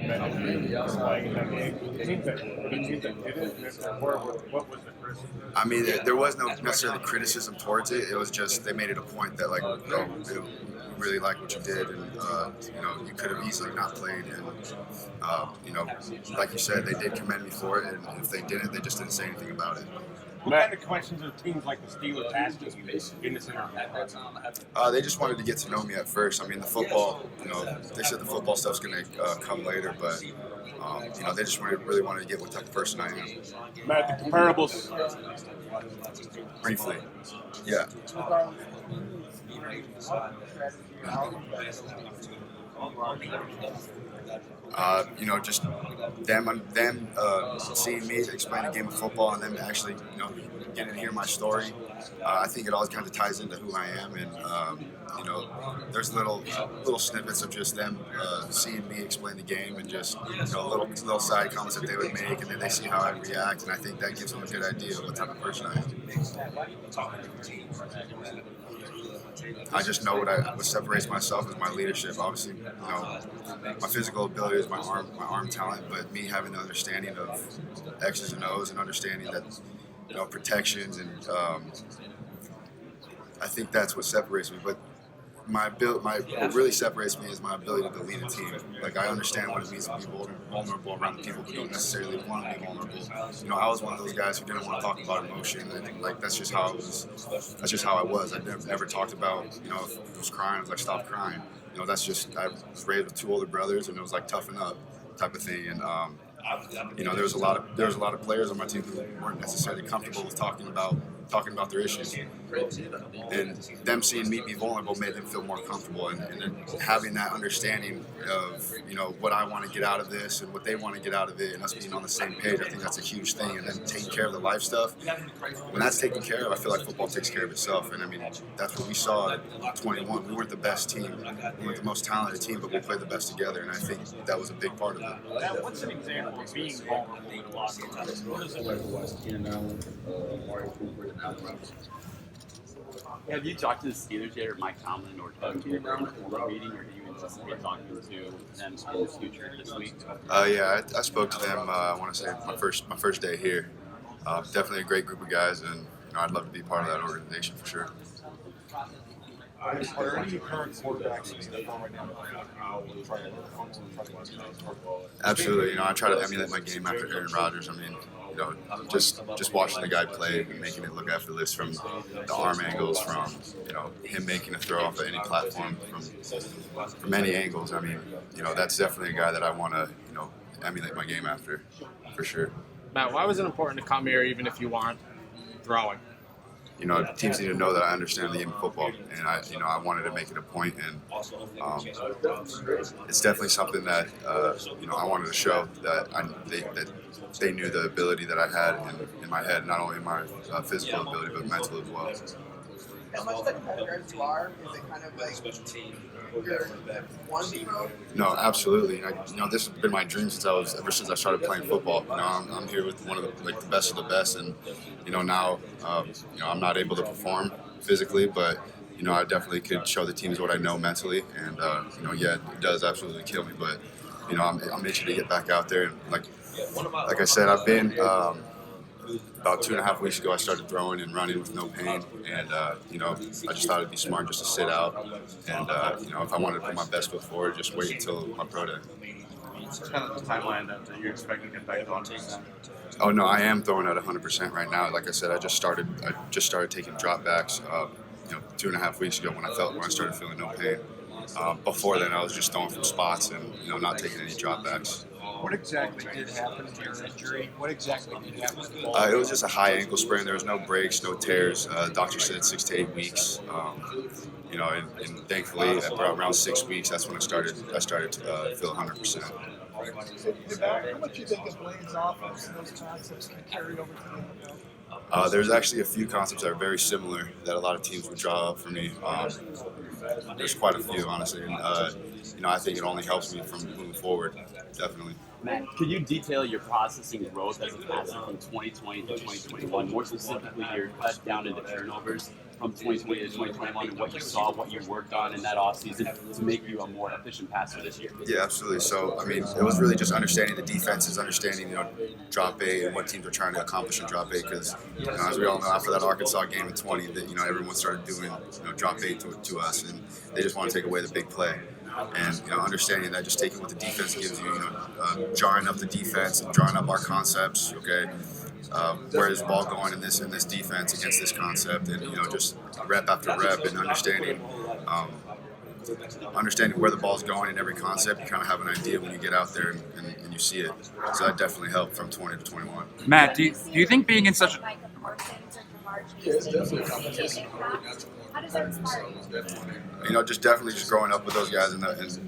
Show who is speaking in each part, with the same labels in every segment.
Speaker 1: playing in that game? The teams that did it, what was the criticism?
Speaker 2: I mean, there was no necessarily criticism towards it. It was just they made it a point that like, oh, we really like what you did, and you could have easily not played, and like you said, they did commend me for it, and if they didn't, they just didn't say anything about it.
Speaker 1: What kind of questions are teams like the Steelers asking you in this interview?
Speaker 2: They just wanted to get to know me at first. I mean, the football, they said the football stuff's going to come later, but they just really wanted to get what type of person I am.
Speaker 1: Matt, the comparables.
Speaker 2: Briefly, yeah. Just them seeing me explain a game of football and them actually, getting to hear my story. I think it all kind of ties into who I am, and there's little snippets of just them seeing me explain the game, and just little side comments that they would make, and then they see how I react, and I think that gives them a good idea of what type of person I am. I just know what separates myself is my leadership. Obviously, my physical ability is my arm talent, but me having the understanding of X's and O's and understanding that, protections, and I think that's what separates me. But what really separates me is my ability to lead a team. Like, I understand what it means to be vulnerable around the people who don't necessarily want to be vulnerable. I was one of those guys who didn't want to talk about emotion. And that's just how it was. That's just how I was. I never talked about, if I was crying, I was like, stop crying. That's just, I was raised with two older brothers, and it was like toughen up type of thing. And there was a lot of players on my team who weren't necessarily comfortable with talking about their issues, and them seeing me be vulnerable made them feel more comfortable, and having that understanding of what I want to get out of this and what they want to get out of it, and us being on the same page. I think that's a huge thing. And then taking care of the life stuff, when that's taken care of, I feel like football takes care of itself. And I mean, that's what we saw at 21. We weren't the best team, we weren't the most talented team, but we played the best together, and I think that was a big part of it.
Speaker 1: Now, what's an example of being vulnerable in a locker room? What is it like?
Speaker 3: Have you talked to the Steelers yet, or Mike Tomlin, or Doug during the board meeting, or do you anticipate talking to them in the future this week?
Speaker 2: Yeah, I spoke to them. I want to say my first day here. Definitely a great group of guys, and I'd love to be part of that organization for sure.
Speaker 1: Are there any current quarterbacks in the NFL right now?
Speaker 2: Absolutely. I try to emulate my game after Aaron Rodgers. I mean, just watching the guy play and making it look effortless from the arm angles, from him making a throw off of any platform, from any angles. I mean, that's definitely a guy that I want to emulate my game after, for sure.
Speaker 4: Matt, why was it important to come here even if you weren't throwing?
Speaker 2: Teams need to know that I understand the game of football, and I wanted to make it a point, and it's definitely something that I wanted to show that they knew the ability that I had in my head, not only in my physical ability but mental as well.
Speaker 5: How much like competitive you are? Is it kind of like you're one pro?
Speaker 2: No, absolutely. This has been my dream ever since I started playing football. I'm here with one of the best of the best, and now I'm not able to perform physically, but I definitely could show the teams what I know mentally, and yeah, it does absolutely kill me, but I'm itching to get back out there, and like I said, I've been. About 2.5 weeks ago, I started throwing and running with no pain, and I just thought it'd be smart just to sit out, and if I wanted to put my best foot forward, just wait until my pro day.
Speaker 3: What's kind of the timeline that you're expecting to get back on?
Speaker 2: Oh no, I am throwing at 100% right now. Like I said, I just started taking dropbacks 2.5 weeks ago when I started feeling no pain. Before then, I was just throwing from spots and not taking any dropbacks.
Speaker 1: What exactly did happen to your injury? What exactly did happen to the ball?
Speaker 2: It was just a high ankle sprain. There was no breaks, no tears. The doctor said 6 to 8 weeks. And thankfully, at around 6 weeks, that's when I started to feel 100%.
Speaker 5: How much do you think it blades off of those concepts can carry over to the NFL?
Speaker 2: There's actually a few concepts that are very similar that a lot of teams would draw up for me. There's quite a few, honestly, and I think it only helps me from moving forward, definitely.
Speaker 3: Matt, could you detail your processing growth as a passer from 2020 to 2021, more specifically your cut down into turnovers, from 2020 to 2021 and what you saw, what you worked on in that offseason to make you a more efficient passer this year?
Speaker 2: Yeah, absolutely. So, I mean, it was really just understanding the defenses, understanding, drop eight and what teams are trying to accomplish in drop eight. Because, as we all know, after that Arkansas game in 20, that everyone started doing, drop eight to us, and they just want to take away the big play. And understanding that, just taking what the defense gives you, jarring up the defense, drawing up our concepts. Okay, where is the ball going in this defense against this concept, and just rep after rep, and understanding where the ball's going in every concept. You kind of have an idea when you get out there and you see it. So that definitely helped from 20 to 21.
Speaker 6: Matt, do you think being in such
Speaker 5: Yeah, it's definitely a competition.
Speaker 7: How does that inspire you?
Speaker 2: Just growing up with those guys and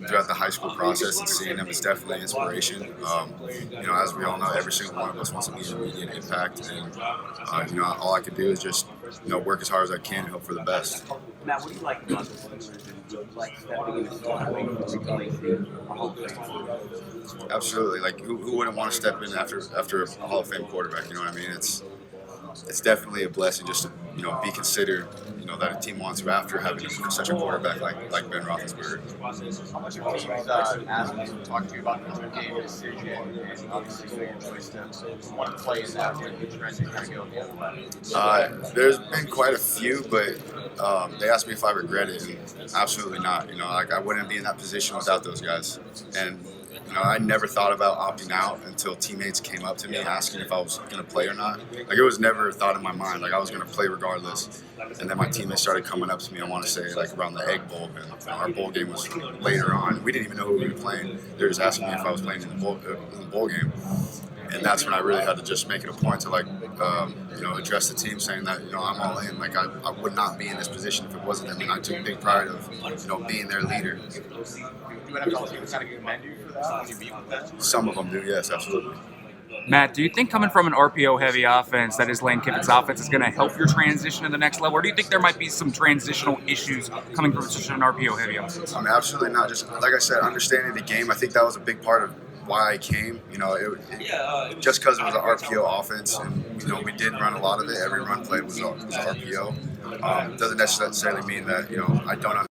Speaker 2: throughout the high school process and seeing them is definitely inspiration. As we all know, every single one of us wants to be an immediate impact, and all I can do is just work as hard as I can and hope for the best.
Speaker 3: Matt, what do you like about this season? Like stepping into the replacing a Hall of Fame?
Speaker 2: Absolutely. Like who wouldn't want to step in after a Hall of Fame quarterback? You know what I mean? It's definitely a blessing just to be considered. That a team wants you after having such a quarterback like Ben Roethlisberger.
Speaker 8: How much of teams ask you to talk to you about the game decision, and obviously your choice to want to play in that when the trend is kind of go the other way?
Speaker 2: There's been quite a few, but they asked me if I regret it, and absolutely not. I wouldn't be in that position without those guys. And I never thought about opting out until teammates came up to me asking if I was going to play or not. Like, it was never a thought in my mind. Like, I was going to play regardless. And then my teammates started coming up to me, I want to say, like, around the Egg Bowl. And our bowl game was later on. We didn't even know who we were playing. They were just asking me if I was playing in the bowl game. And that's when I really had to just make it a point to, address the team, saying that, I'm all in. Like, I would not be in this position if it wasn't them. And I took big pride of, being their leader.
Speaker 8: Do NFL teams kind of commend you for that when you beat with them?
Speaker 2: Some of them do, yes, absolutely.
Speaker 6: Matt, do you think coming from an RPO-heavy offense, that is Lane Kiffin's offense, is going to help your transition to the next level? Or do you think there might be some transitional issues coming from such an RPO-heavy offense?
Speaker 2: Absolutely not. Just like I said, understanding the game, I think that was a big part of why I came. Just because it was an RPO offense, and we did run a lot of it. Every run play was an RPO. Doesn't necessarily mean that I don't